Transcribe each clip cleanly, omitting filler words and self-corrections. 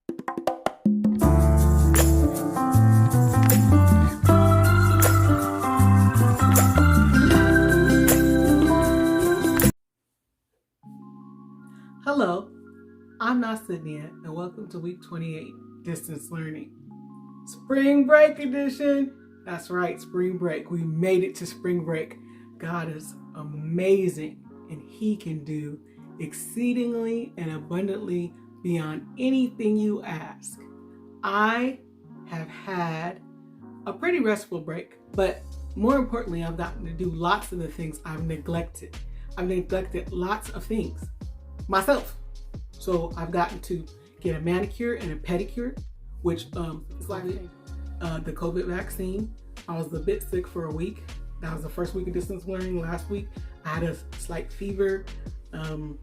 Hello, I'm SydniaA, and welcome to week 28, distance learning. Spring break edition. That's right, spring break. We made it to spring break. God is amazing, and He can do exceedingly and abundantly beyond anything you ask. I have had a pretty restful break, but more importantly, I've gotten to do lots of the things I've neglected. I've neglected lots of things myself. So I've gotten to get a manicure and a pedicure, which is like the COVID vaccine. I was a bit sick for a week. That was the first week of distance learning. Last week I had a slight fever and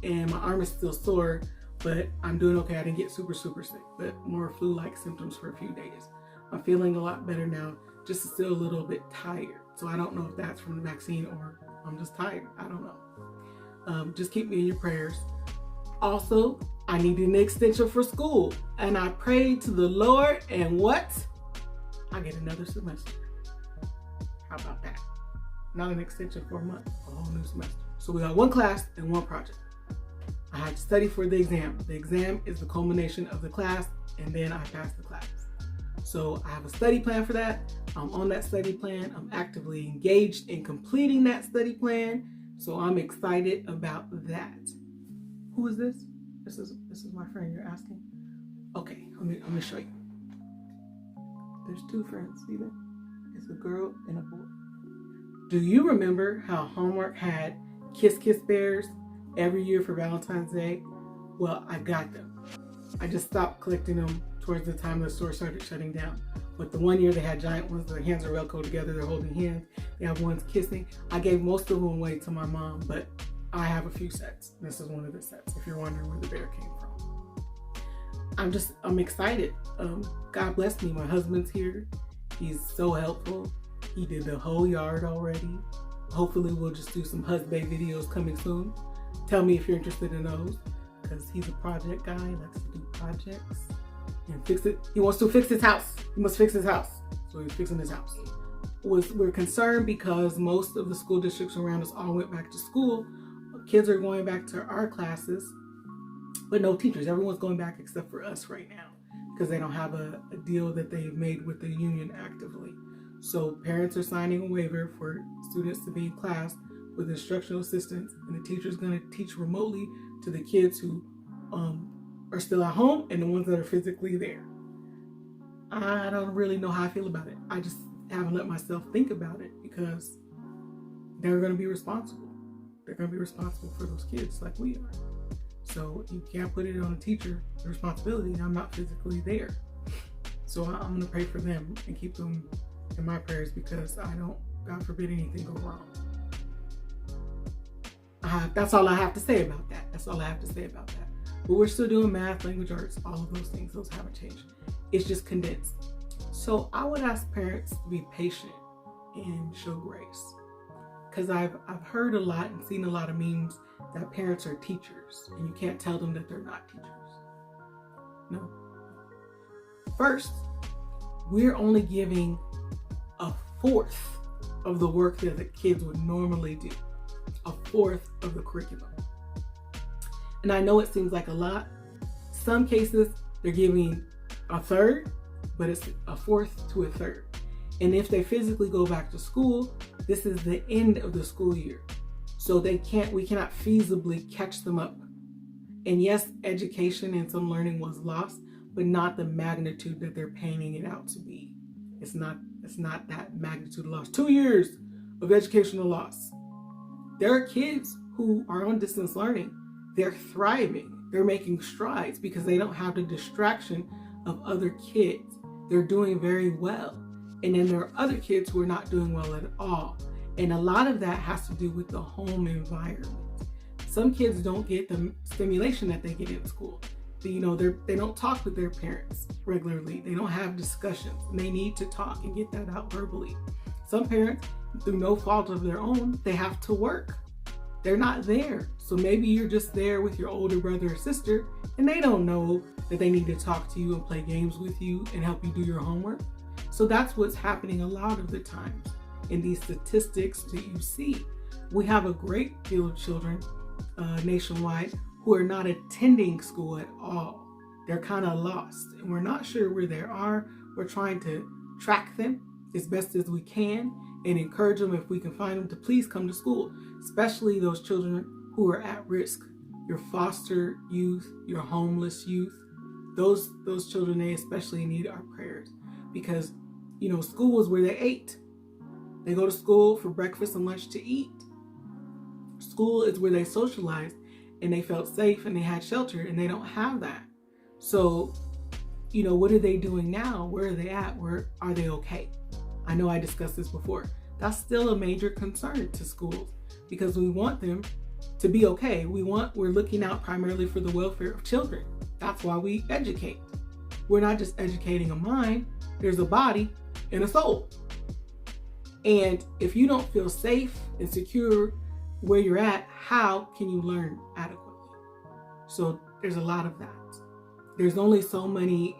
my arm is still sore, but I'm doing okay. I didn't get super sick, but more flu-like symptoms for a few days. I'm feeling a lot better now, just still a little bit tired. So I don't know if that's from the vaccine or I'm just tired. I don't know. Just keep me in your prayers. Also, I needed an extension for school, and I prayed to the Lord, and what? I get another semester. How about that? Not an extension for a month, a whole new semester. So we got one class and one project. I had to study for the exam. The exam is the culmination of the class, and then I pass the class. So I have a study plan for that. I'm on that study plan. I'm actively engaged in completing that study plan. So I'm excited about that. Who is this? This is my friend you're asking? Okay, let me show you. There's two friends, see that? It's a girl and a boy. Do you remember how Hallmark had Kiss Kiss bears every year for Valentine's Day? Well, I got them. I just stopped collecting them towards the time the store started shutting down. But the one year they had giant ones, their hands are Velcro together, they're holding hands. They have ones kissing. I gave most of them away to my mom, but I have a few sets. This is one of the sets, if you're wondering where the bear came from. I'm excited. God bless me. My husband's here. He's so helpful. He did the whole yard already. Hopefully we'll just do some husband videos coming soon. Tell me if you're interested in those, because he's a project guy. He likes to do projects and fix it. He wants to fix his house. He must fix his house. So he's fixing his house. We're concerned because most of the school districts around us all went back to school. Kids are going back to our classes, but no teachers. Everyone's going back except for us right now because they don't have a deal that they've made with the union actively. So parents are signing a waiver for students to be in class with instructional assistants, and the teacher's going to teach remotely to the kids who are still at home and the ones that are physically there. I don't really know how I feel about it. I just haven't let myself think about it because they're going to be responsible. They're going to be responsible for those kids like we are. So you can't put it on a teacher, the responsibility. I'm not physically there. So I'm going to pray for them and keep them in my prayers because I don't, God forbid, anything go wrong. That's all I have to say about that. That's all I have to say about that. But we're still doing math, language arts, all of those things. Those haven't changed. It's just condensed. So I would ask parents to be patient and show grace. Because I've heard a lot and seen a lot of memes that parents are teachers and you can't tell them that they're not teachers. No. First, we're only giving a fourth of the work that the kids would normally do. A fourth of the curriculum. And I know it seems like a lot. Some cases they're giving a third, but it's a fourth to a third. And if they physically go back to school, this is the end of the school year. So we cannot feasibly catch them up. And yes, education and some learning was lost, but not the magnitude that they're painting it out to be. It's not that magnitude of loss. 2 years of educational loss. There are kids who are on distance learning. They're thriving. They're making strides because they don't have the distraction of other kids. They're doing very well. And then there are other kids who are not doing well at all. And a lot of that has to do with the home environment. Some kids don't get the stimulation that they get in school. They don't talk with their parents regularly. They don't have discussions. And they need to talk and get that out verbally. Some parents, through no fault of their own, they have to work. They're not there. So maybe you're just there with your older brother or sister and they don't know that they need to talk to you and play games with you and help you do your homework. So that's what's happening a lot of the times in these statistics that you see. We have a great deal of children nationwide who are not attending school at all. They're kind of lost and we're not sure where they are. We're trying to track them as best as we can and encourage them, if we can find them, to please come to school, especially those children who are at risk. Your foster youth, your homeless youth, those children, they especially need our prayers, because school is where they ate. They go to school for breakfast and lunch to eat. School is where they socialized and they felt safe and they had shelter, and they don't have that. So, what are they doing now? Where are they at? Where are they okay? I know I discussed this before. That's still a major concern to schools, because we want them to be okay. We're looking out primarily for the welfare of children. That's why we educate. We're not just educating a mind. There's a body and a soul. And if you don't feel safe and secure where you're at, how can you learn adequately? So there's a lot of that. There's only so many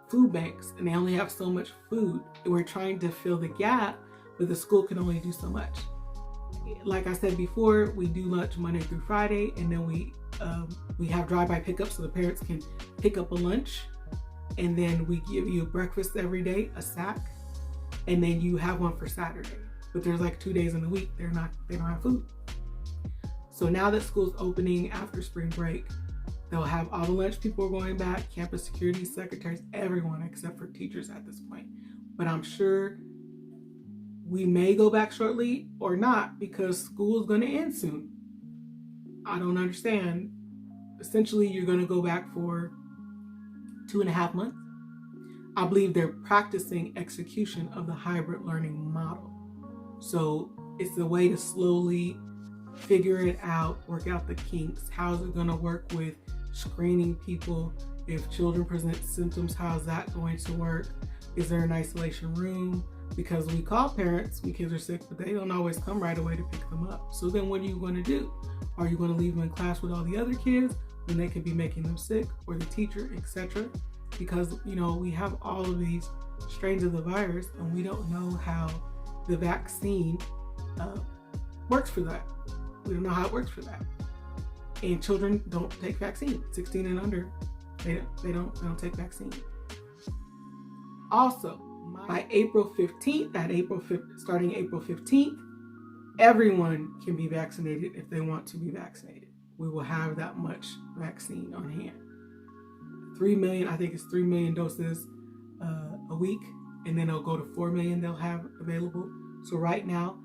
food banks and they only have so much food. And we're trying to fill the gap, but the school can only do so much. Like I said before, we do lunch Monday through Friday, and then we have drive-by pickup so the parents can pick up a lunch, and then we give you a breakfast every day, a sack, and then you have one for Saturday. But there's like 2 days in the week they don't have food. So now that school's opening after spring break, they'll have all the lunch people are going back, campus security, secretaries, everyone except for teachers at this point. But I'm sure we may go back shortly or not, because school is going to end soon. I don't understand. Essentially, you're going to go back for 2.5 months. I believe they're practicing execution of the hybrid learning model. So it's a way to slowly figure it out, work out the kinks. How is it going to work with screening people? If children present symptoms, how is that going to work? Is there an isolation room? Because we call parents when kids are sick, but they don't always come right away to pick them up. So then what are you going to do? Are you going to leave them in class with all the other kids when they could be making them sick, or the teacher, etc.? Because, we have all of these strains of the virus, and we don't know how the vaccine works for that. We don't know how it works for that. And children don't take vaccine. 16 and under, they don't take vaccine. Also, by April 15th, starting April 15th, everyone can be vaccinated if they want to be vaccinated. We will have that much vaccine on hand. 3 million, I think it's 3 million doses a week, and then it'll go to 4 million they'll have available. So right now,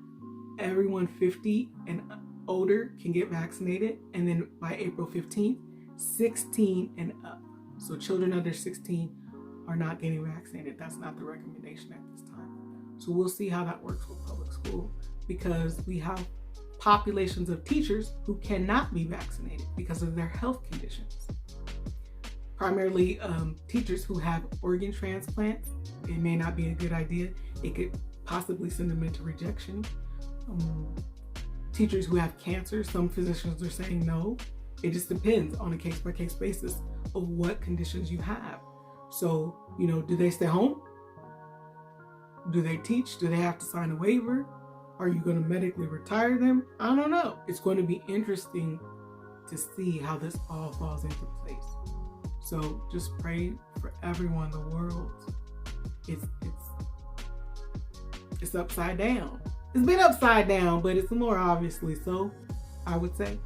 everyone 50 and older can get vaccinated, and then by April 15th, 16 and up. So children under 16 are not getting vaccinated. That's not the recommendation at this time. So we'll see how that works with public school, because we have populations of teachers who cannot be vaccinated because of their health conditions. Primarily teachers who have organ transplants. It may not be a good idea. It could possibly send them into rejection. Teachers who have cancer, some physicians are saying no. It just depends on a case-by-case basis of what conditions you have. So, do they stay home? Do they teach? Do they have to sign a waiver? Are you going to medically retire them? I don't know. It's going to be interesting to see how this all falls into place. So just pray for everyone in the world. It's upside down. It's been upside down, but it's more obviously so, I would say.